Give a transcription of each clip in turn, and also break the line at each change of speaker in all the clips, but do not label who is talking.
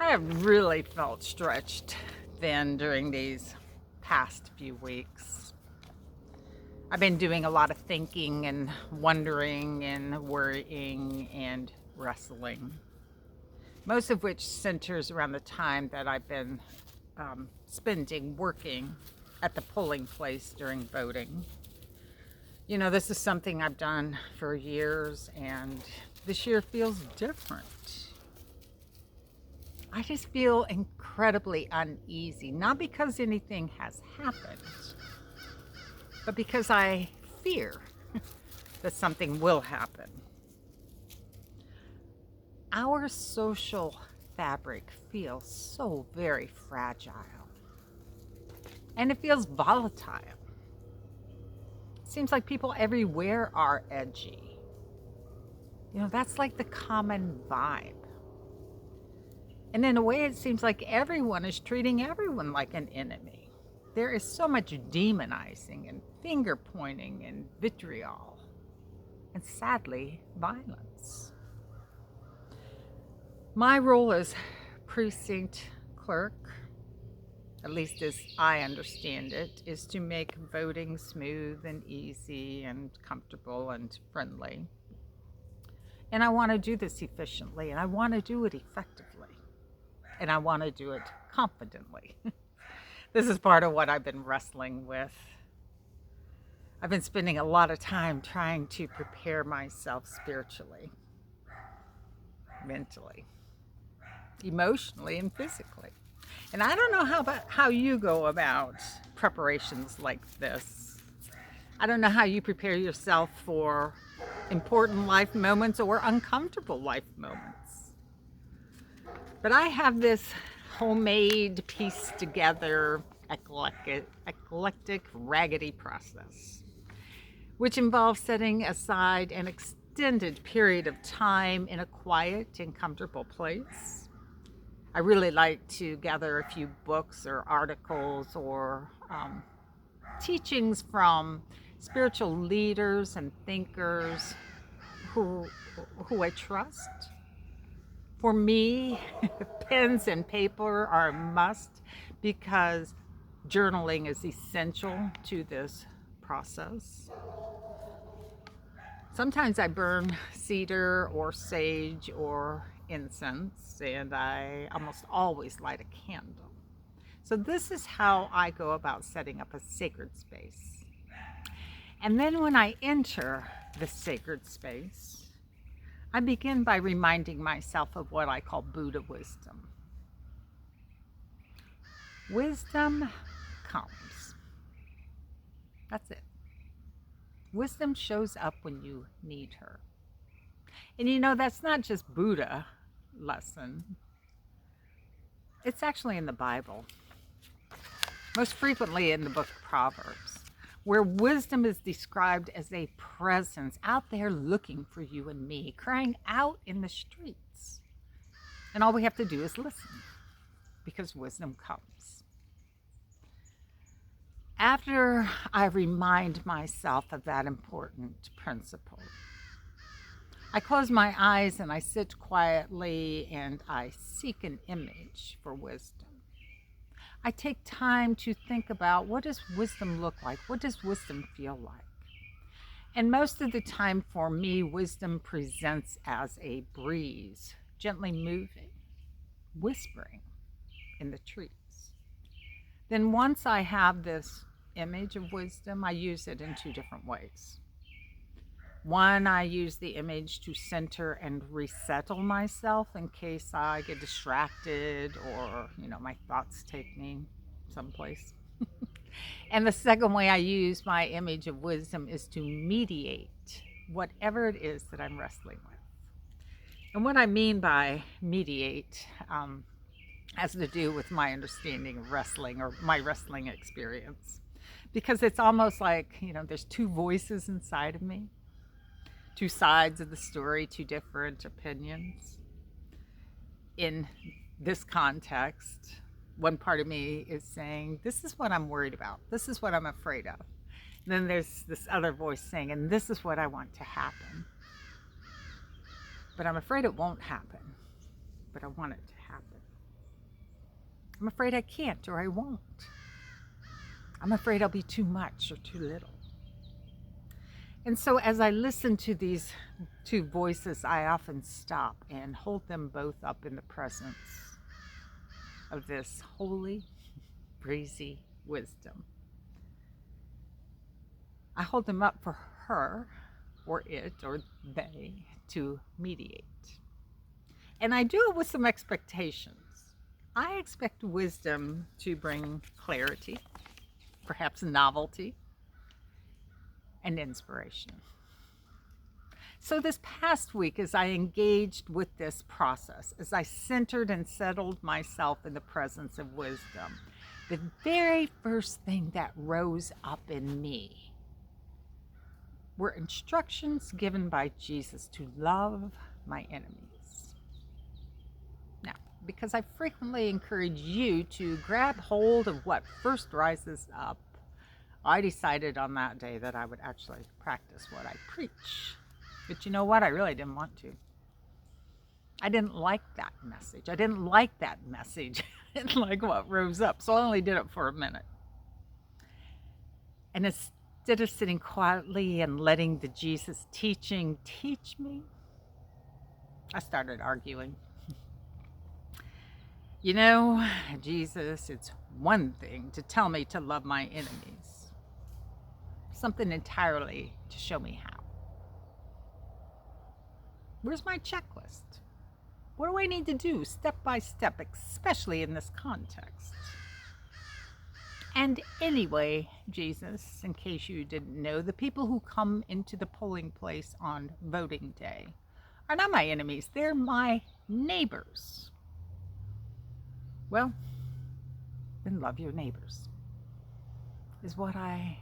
I have really felt stretched thin during these past few weeks. I've been doing a lot of thinking and wondering and worrying and wrestling, most of which centers around the time that I've been spending working at the polling place during voting. You know, this is something I've done for years, and this year feels different. I just feel incredibly uneasy, not because anything has happened, but because I fear that something will happen. Our social fabric feels so very fragile, and it feels volatile. It seems like people everywhere are edgy. You know, that's like the common vibe. And in a way, it seems like everyone is treating everyone like an enemy. There is so much demonizing and finger pointing and vitriol, and sadly, violence. My role as precinct clerk, at least as I understand it, is to make voting smooth and easy and comfortable and friendly. And I want to do this efficiently, and I want to do it effectively, and I want to do it confidently. This is part of what I've been wrestling with. I've been spending a lot of time trying to prepare myself spiritually, mentally, emotionally, and physically. And I don't know how you go about preparations like this. I don't know how you prepare yourself for important life moments or uncomfortable life moments. But I have this homemade, pieced together, eclectic, raggedy process, which involves setting aside an extended period of time in a quiet and comfortable place. I really like to gather a few books or articles or teachings from spiritual leaders and thinkers who, who I trust. For me, pens and paper are a must because journaling is essential to this process. Sometimes I burn cedar or sage or incense, and I almost always light a candle. So, this is how I go about setting up a sacred space. And then when I enter the sacred space, I begin by reminding myself of what I call Buddha wisdom. Wisdom comes. That's it. Wisdom shows up when you need her. And you know, that's not just Buddha lesson. It's actually in the Bible, most frequently in the book of Proverbs, where wisdom is described as a presence out there looking for you and me, crying out in the streets. And all we have to do is listen, because wisdom comes. After I remind myself of that important principle, I close my eyes and I sit quietly and I seek an image for wisdom. I take time to think about, what does wisdom look like? What does wisdom feel like? And most of the time for me, wisdom presents as a breeze, gently moving, whispering in the trees. Then once I have this image of wisdom, I use it in two different ways. One, I use the image to center and resettle myself in case I get distracted or, my thoughts take me someplace. And the second way I use my image of wisdom is to mediate whatever it is that I'm wrestling with. And what I mean by mediate has to do with my understanding of wrestling or my wrestling experience. Because it's almost like, there's two voices inside of me, two sides of the story, two different opinions. In this context, one part of me is saying, this is what I'm worried about. This is what I'm afraid of. And then there's this other voice saying, and this is what I want to happen. But I'm afraid it won't happen. But I want it to happen. I'm afraid I can't or I won't. I'm afraid I'll be too much or too little. And so as I listen to these two voices, I often stop and hold them both up in the presence of this holy, breezy wisdom. I hold them up for her or it or they to mediate. And I do it with some expectations. I expect wisdom to bring clarity, perhaps novelty, and inspiration. So this past week, as I engaged with this process, as I centered and settled myself in the presence of wisdom, the very first thing that rose up in me were instructions given by Jesus to love my enemies. Now, because I frequently encourage you to grab hold of what first rises up, I decided on that day that I would actually practice what I preach. But you know what? I really didn't want to. I didn't like that message. I didn't like what rose up. So I only did it for a minute. And instead of sitting quietly and letting the Jesus teaching teach me, I started arguing. You know, Jesus, it's one thing to tell me to love my enemies. Something entirely to show me how. Where's my checklist? What do I need to do step by step, especially in this context? And anyway, Jesus, in case you didn't know, the people who come into the polling place on voting day are not my enemies. They're my neighbors. Well, then love your neighbors, is what I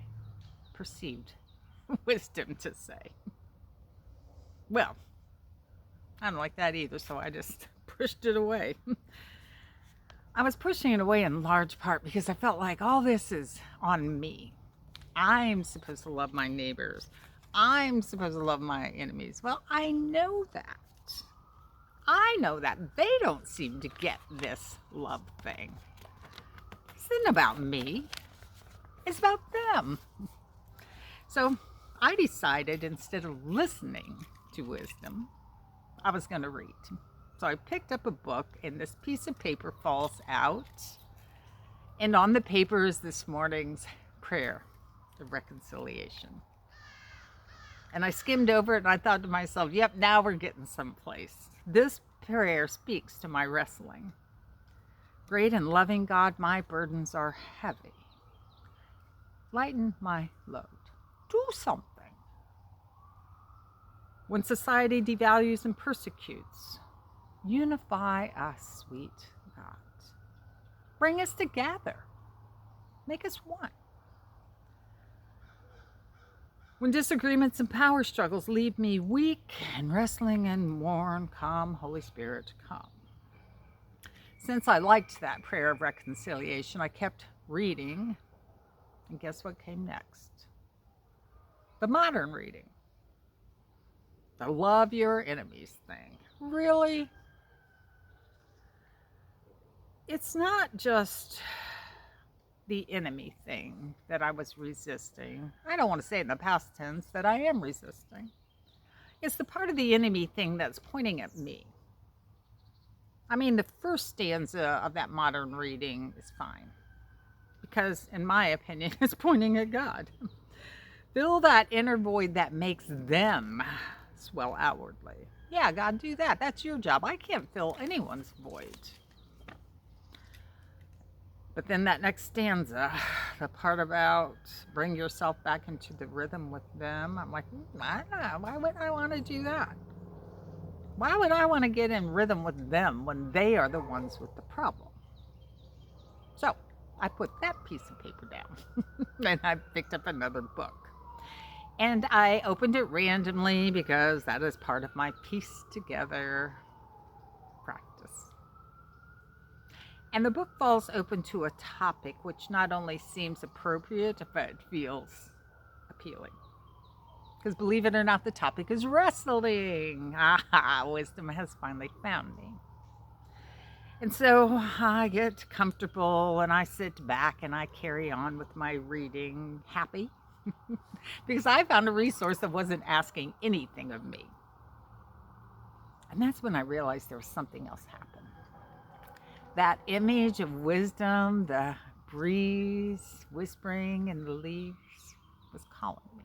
perceived wisdom to say. Well, I don't like that either, so I just pushed it away. I was pushing it away in large part because I felt like all this is on me. I'm supposed to love my neighbors. I'm supposed to love my enemies. Well, I know that. I know that. They don't seem to get this love thing. This isn't about me. It's about them. So I decided, instead of listening to wisdom, I was going to read. So I picked up a book, and this piece of paper falls out. And on the paper is this morning's prayer of reconciliation. And I skimmed over it, and I thought to myself, yep, now we're getting someplace. This prayer speaks to my wrestling. Great and loving God, my burdens are heavy. Lighten my load. Do something. When society devalues and persecutes, unify us, sweet God. Bring us together. Make us one. When disagreements and power struggles leave me weak and wrestling and worn, come, Holy Spirit, come. Since I liked that prayer of reconciliation, I kept reading, and guess what came next? The modern reading. The love your enemies thing. Really? It's not just the enemy thing that I was resisting. I don't want to say in the past tense that I am resisting. It's the part of the enemy thing that's pointing at me. I mean, the first stanza of that modern reading is fine, because in my opinion, it's pointing at God. Fill that inner void that makes them swell outwardly. Yeah, God, do that. That's your job. I can't fill anyone's void. But then that next stanza, the part about bring yourself back into the rhythm with them, I'm like, why would I want to do that? Why would I want to get in rhythm with them when they are the ones with the problem? So I put that piece of paper down and I picked up another book. And I opened it randomly because that is part of my piece together practice. And the book falls open to a topic which not only seems appropriate, but feels appealing. Because believe it or not, the topic is wrestling. Wisdom has finally found me. And so I get comfortable and I sit back and I carry on with my reading, happy because I found a resource that wasn't asking anything of me. And that's when I realized there was something else happening. That image of wisdom, the breeze whispering in the leaves, was calling me,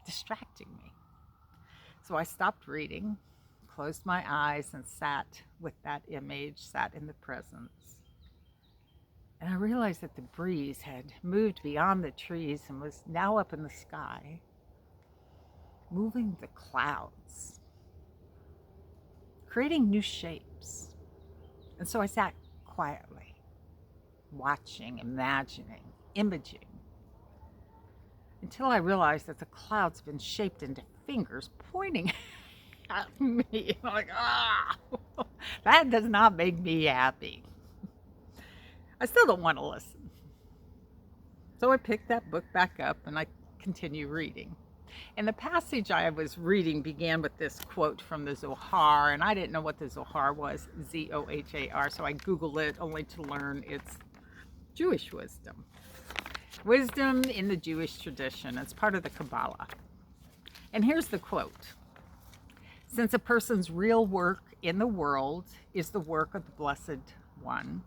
distracting me. So I stopped reading, closed my eyes, and sat with that image, sat in the presence. And I realized that the breeze had moved beyond the trees and was now up in the sky, moving the clouds, creating new shapes. And so I sat quietly, watching, imagining, imaging, until I realized that the clouds had been shaped into fingers pointing at me. I'm like, that does not make me happy. I still don't want to listen. So I picked that book back up and I continue reading. And the passage I was reading began with this quote from the Zohar, and I didn't know what the Zohar was, Zohar, so I Googled it only to learn it's Jewish wisdom. Wisdom in the Jewish tradition. It's part of the Kabbalah. And here's the quote. Since a person's real work in the world is the work of the Blessed One,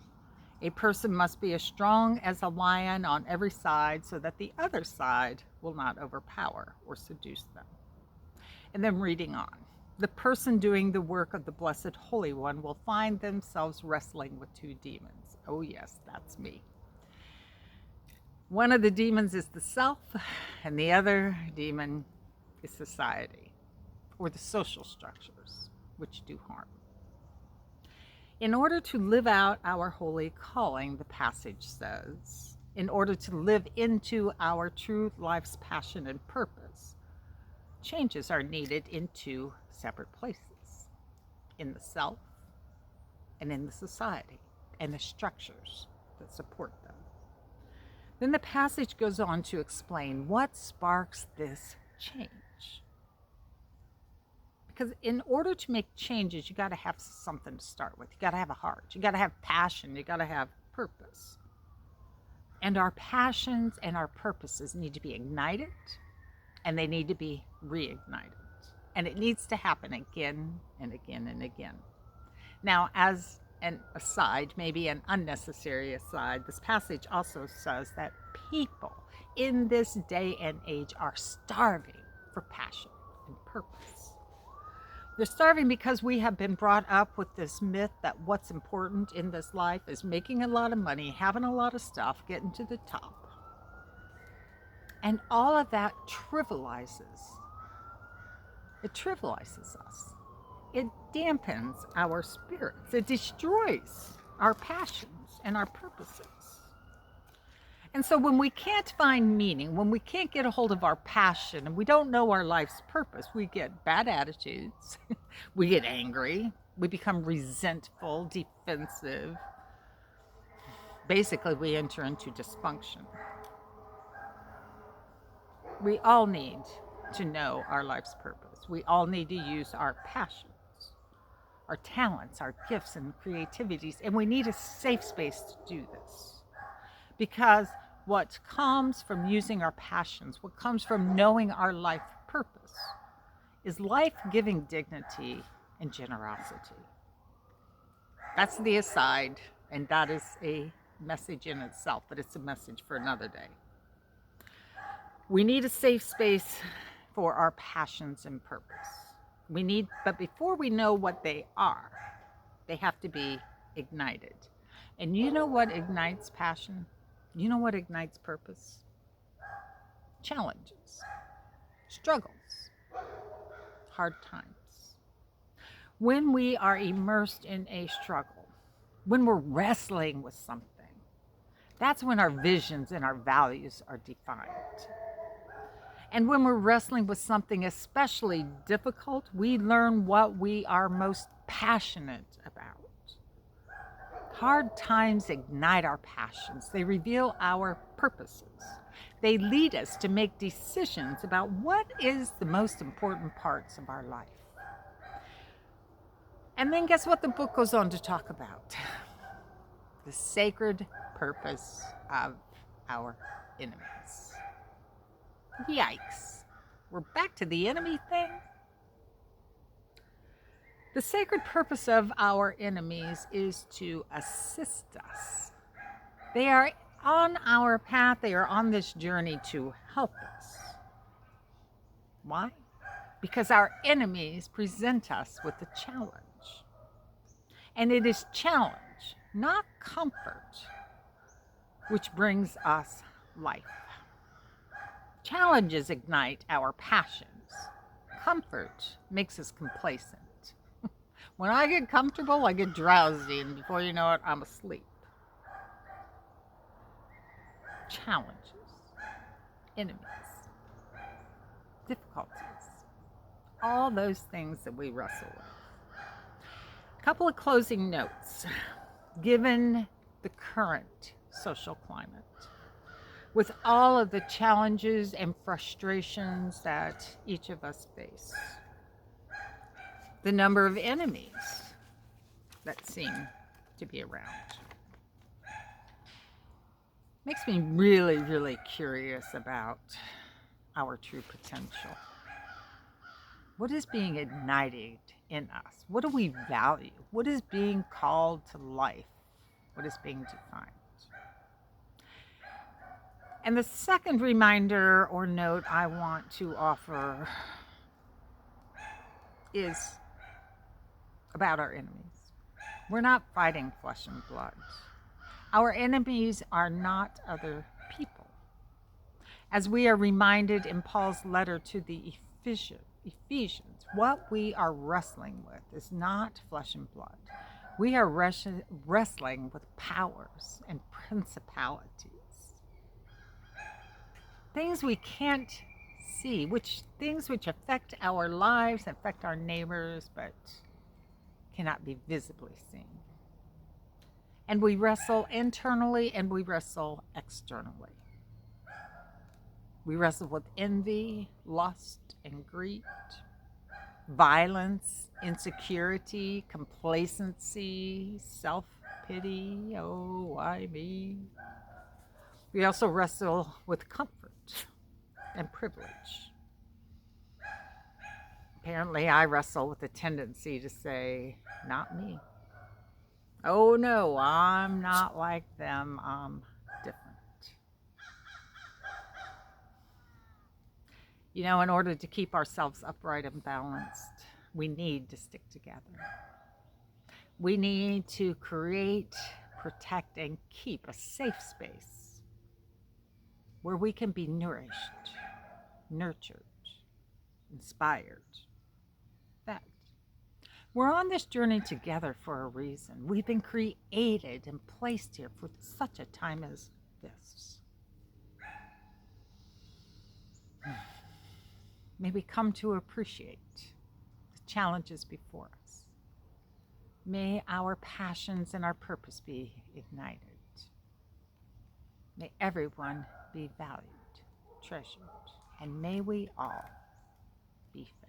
a person must be as strong as a lion on every side so that the other side will not overpower or seduce them. And then reading on. The person doing the work of the Blessed Holy One will find themselves wrestling with two demons. Oh yes, that's me. One of the demons is the self, and the other demon is society, or the social structures, which do harm. In order to live out our holy calling, the passage says, in order to live into our true life's passion and purpose, changes are needed in two separate places, in the self and in the society and the structures that support them. Then the passage goes on to explain what sparks this change. Because in order to make changes, you got to have something to start with. You got to have a heart. You got to have passion. You got to have purpose. And our passions and our purposes need to be ignited, and they need to be reignited. And it needs to happen again and again and again. Now, as an aside, maybe an unnecessary aside, this passage also says that people in this day and age are starving for passion and purpose. They're starving because we have been brought up with this myth that what's important in this life is making a lot of money, having a lot of stuff, getting to the top. And all of that trivializes. It trivializes us. It dampens our spirits. It destroys our passions and our purposes. And so when we can't find meaning, when we can't get a hold of our passion, and we don't know our life's purpose, we get bad attitudes, we get angry, we become resentful, defensive. Basically, we enter into dysfunction. We all need to know our life's purpose. We all need to use our passions, our talents, our gifts and creativities, and we need a safe space to do this. Because what comes from using our passions, what comes from knowing our life purpose, is life-giving dignity and generosity. That's the aside, and that is a message in itself, but it's a message for another day. We need a safe space for our passions and purpose. But before we know what they are, they have to be ignited. And you know what ignites passion? You know what ignites purpose? Challenges, struggles, hard times. When we are immersed in a struggle, when we're wrestling with something, that's when our visions and our values are defined. And when we're wrestling with something especially difficult, we learn what we are most passionate about. Hard times ignite our passions. They reveal our purposes. They lead us to make decisions about what is the most important parts of our life. And then guess what the book goes on to talk about? the sacred purpose of our enemies. Yikes. We're back to the enemy thing? The sacred purpose of our enemies is to assist us. They are on our path, they are on this journey to help us. Why? Because our enemies present us with a challenge. And it is challenge, not comfort, which brings us life. Challenges ignite our passions. Comfort makes us complacent. When I get comfortable, I get drowsy, and before you know it, I'm asleep. Challenges, enemies, difficulties, all those things that we wrestle with. A couple of closing notes. Given the current social climate, with all of the challenges and frustrations that each of us face, the number of enemies that seem to be around makes me really, really curious about our true potential. What is being ignited in us? What do we value? What is being called to life? What is being defined? And the second reminder or note I want to offer is about our enemies. We're not fighting flesh and blood. Our enemies are not other people. As we are reminded in Paul's letter to the Ephesians, what we are wrestling with is not flesh and blood. We are wrestling with powers and principalities. Things we can't see, things which affect our lives, affect our neighbors, but cannot be visibly seen. And we wrestle internally and we wrestle externally. We wrestle with envy, lust, and greed, violence, insecurity, complacency, self-pity, oh, why me? We also wrestle with comfort and privilege. Apparently, I wrestle with a tendency to say, not me. Oh no, I'm not like them, I'm different. You know, in order to keep ourselves upright and balanced, we need to stick together. We need to create, protect, and keep a safe space where we can be nourished, nurtured, inspired, fed. We're on this journey together for a reason. We've been created and placed here for such a time as this. May we come to appreciate the challenges before us. May our passions and our purpose be ignited. May everyone be valued, treasured, and may we all be fed.